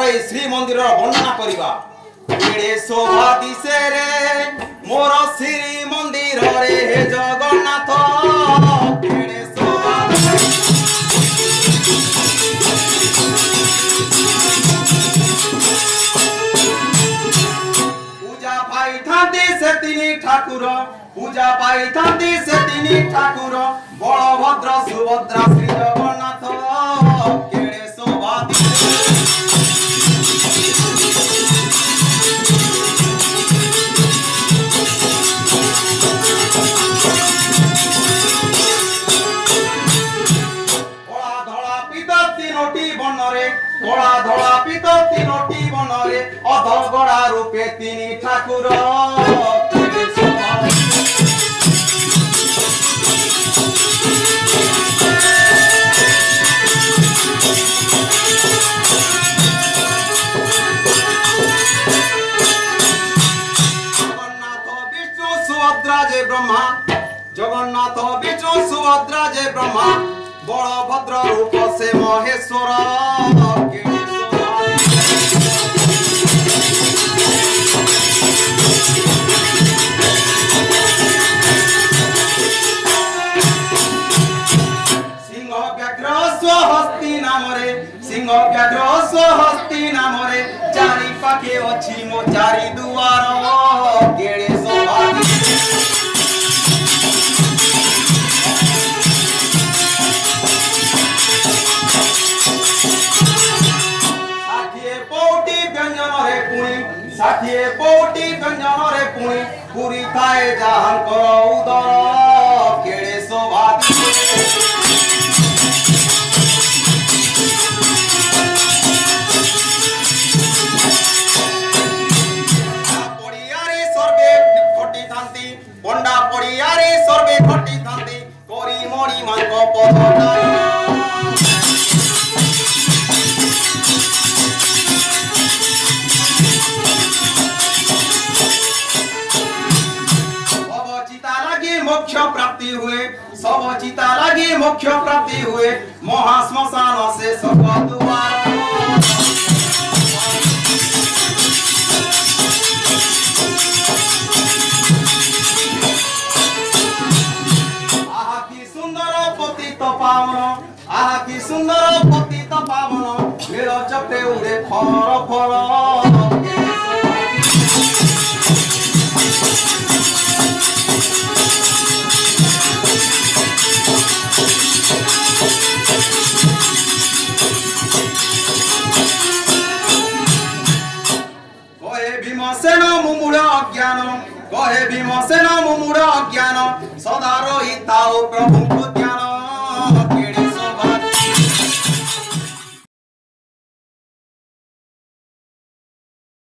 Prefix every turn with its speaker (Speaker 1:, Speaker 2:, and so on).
Speaker 1: रही श्रीमंदिर वर्णना करवा केड़े शोभा दिसे रे मोर श्रीमंदिर रे हे जगन्नाथ केड़े शोभा पूजा पाई थांती से तिनी ठाकुर पूजा पाई थांती से तिनी ठाकुर बलभद्र सुभद्रा श्री जगन्नाथ केड़े शोभा दिसे कला धला पीत तीनोटी बनरे अधगड़ा रूपे तिनी ठाकुर जगन्नाथ विष्णु सुभद्रा जय ब्रह्मा बलभद्र रूप से महेश्वर सिंह व्याघ्र स्वहस्ती नाम रे चारि पाखे अछि मो चारि दुआर केड़े शोभा षाठिए कोटी व्यंजन रे पुणी पूरी थाए जहांकर उदर केड़े शोभा पड़ियारे सर्वे खटी थांती पंडा पड़ियारे सर्वे खटी थांती कोरी मणि मांग पदटा मोक्ष प्राप्ति हुए सब चिता लगी मोक्ष प्राप्ति हुए महाश्मशान से सब द्वार आहा की सुंदर पतित पावन आहा की सुंदर पतित पावन नील चक्रे उड़े फर फर भीमसेन मुमुड़ अज्ञान कहे भीमसेन मुमुड़ अज्ञान सदा रही ताओ प्रभु